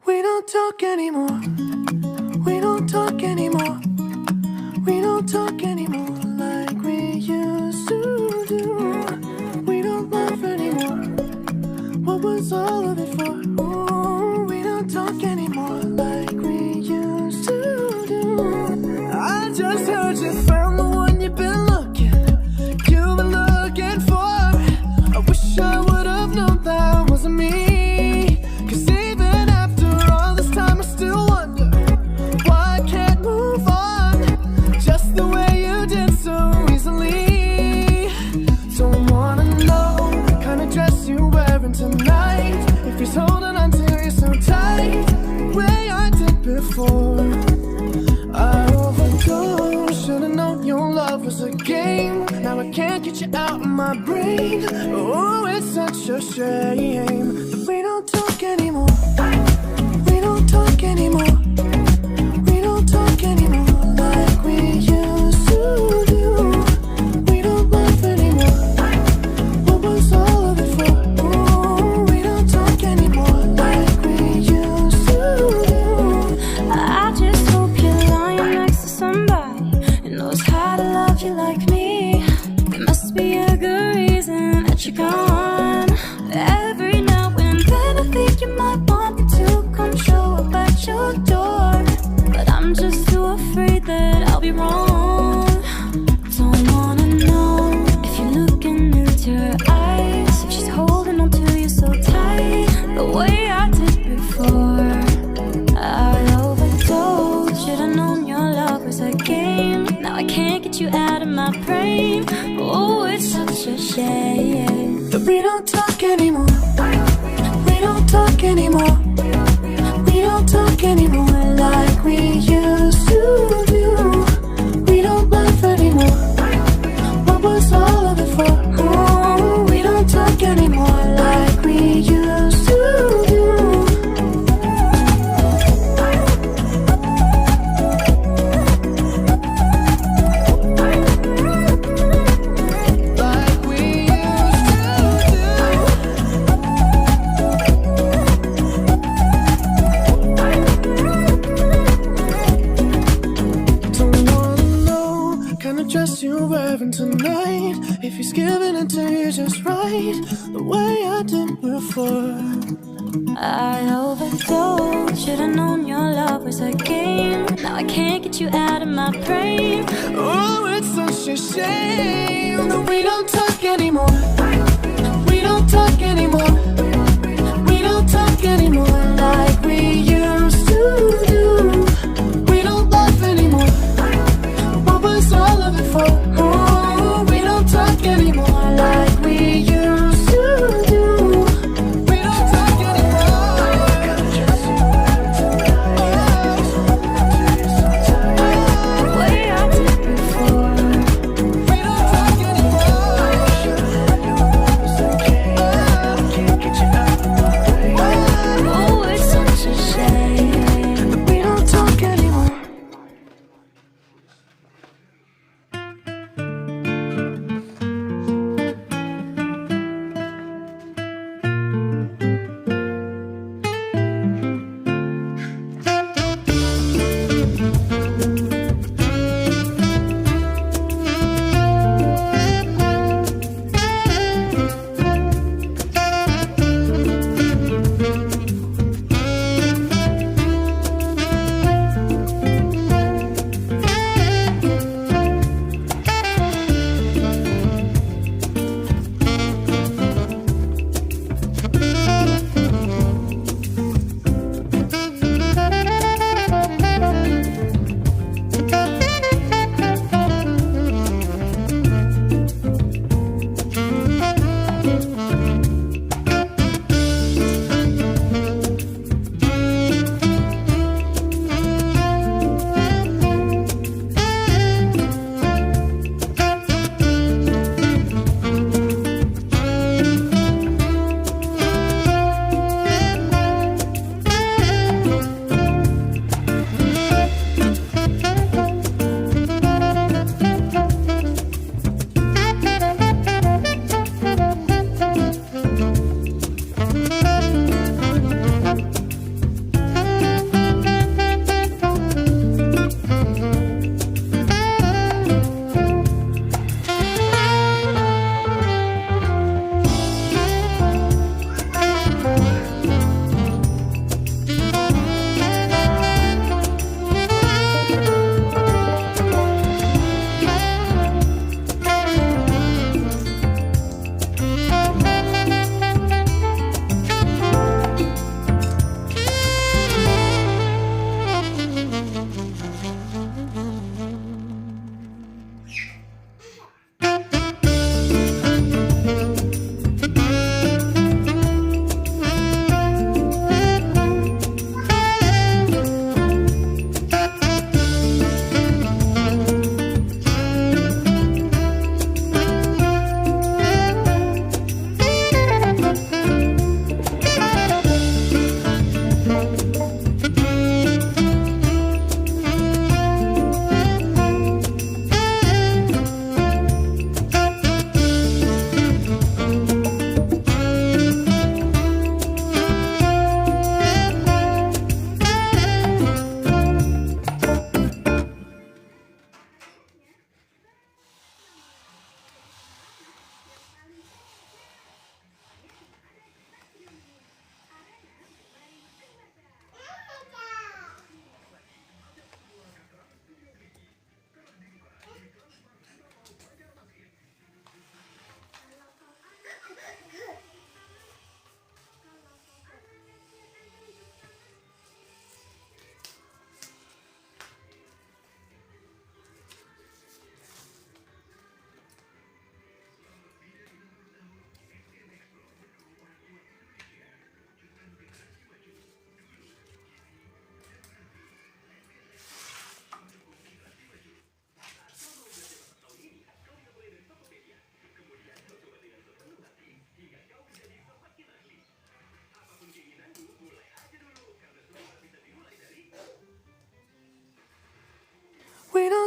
We don't talk anymore. We don't talk anymore. We don't talk anymore like we used to do. We don't laugh anymore. What was all of it for? Ooh, we don't talk anymore like we used to do. I just heard you found the one you've been looking for. I wish I would have known that wasn't me. 'Cause even after all this time I still wonder why I can't move on just the way you did so easily. Don't wanna know the kind of dress you're wearing tonight, if he's holding on to you so tight the way I did before. I overdosed, should've known your love was a game. Now I can't get you out of my brain. Oh, it's such a shame that we don't talk anymore. We don't talk anymore. We don't talk anymore like we used to do. We don't laugh anymore. What was all of it for? Oh, we don't talk anymore like we used to do. I just hope you're lying next to somebody who knows how to love you like me. There must be a good reason that you're gone. Every now and then I think you might want me to come show up at your door, but I'm just too afraid that I'll be wrong. Don't wanna know if you're looking into her eyes, if she's holding on to you so tight the way I did before. I overdosed, should've known your love was a game. Now I can't get you out of my brain. Oh, it's such a shame that we don't talk anymore. We don't talk anymore. We don't talk anymore like we used to do. We don't laugh anymore. What was all of it for? Oh, we don't talk anymore like we used to do. Dress you're wearing tonight, if he's giving it to you just right the way I did before. I overdosed, should've known your love was a game. Now I can't get you out of my brain. Oh, it's such a shame that we don't talk anymore. We don't talk anymore. We don't talk anymore like we used to do. We don't laugh anymore. What was all of it for? Oh, we don't talk anymore like we used to do. We don't talk anymore. The way I did before. We don't talk anymore.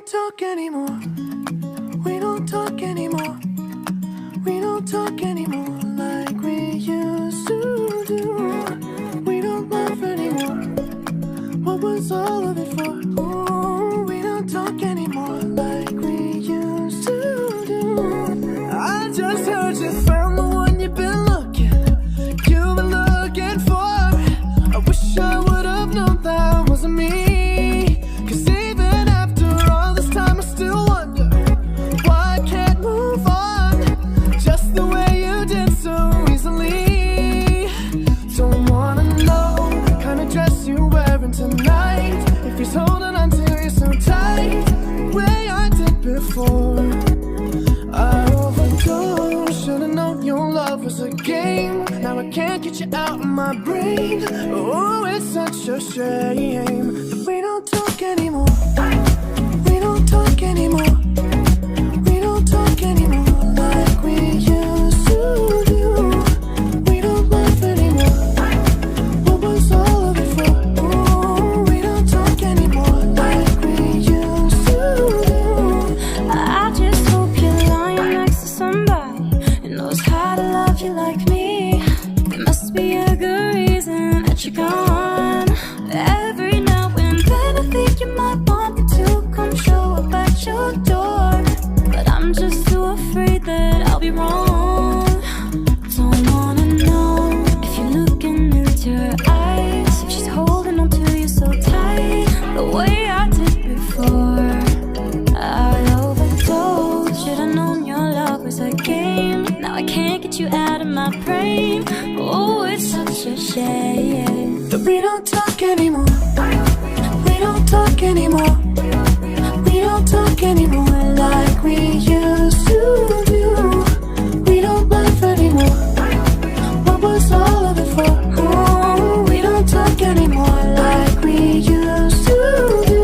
don't talk anymore. We don't talk anymore. We don't talk anymore like we used to do. We don't laugh anymore. What was all of it for? Ooh, we don't talk anymore like we used to do. I just heard you found the one you've been looking for. I wish I would have known that wasn't me. 'Cause even after all this time I still wonder why I can't move on just the way you did so easily. Don't wanna know the kind of dress you're wearing tonight, if he's holding on to you so tight, the way I did before. I overdosed, should've known your love was a game. Now I can't get you out of my brain. Oh, it's such a shame that we don't talk anymore. We don't talk anymore. We don't talk anymore like we used to do. We don't laugh anymore. What was all of it for? Oh, we don't talk anymore like we used to do. I just hope you're lying next to somebody who knows how to love you like me. There must be a good reason that you're gone. Every now and then I think you might want me to come show up at your door, but I'm just too afraid that I'll be wrong. Don't wanna know if you're looking into her eyes, if she's holding on to you so tight, the way I did before. I overdosed, should've known your love was a game. Now I can't get you out of my brain. Oh, it's such a shame that we don't talk anymore. We don't talk anymore. We don't talk anymore like we used to do. We don't laugh anymore. What was all of it for? Oh, we don't talk anymore like we used to do.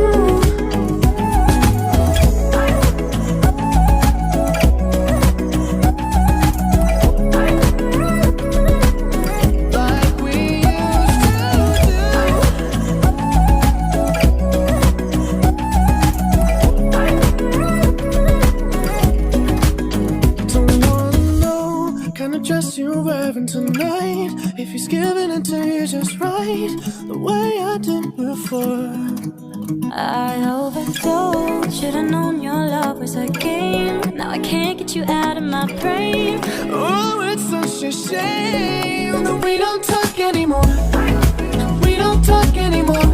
Dress you're wearing tonight, if he's giving it to you just right, the way I did before. I overdosed, should've known your love was a game. Now I can't get you out of my brain. Oh, it's such a shame that we don't talk anymore. We don't talk anymore.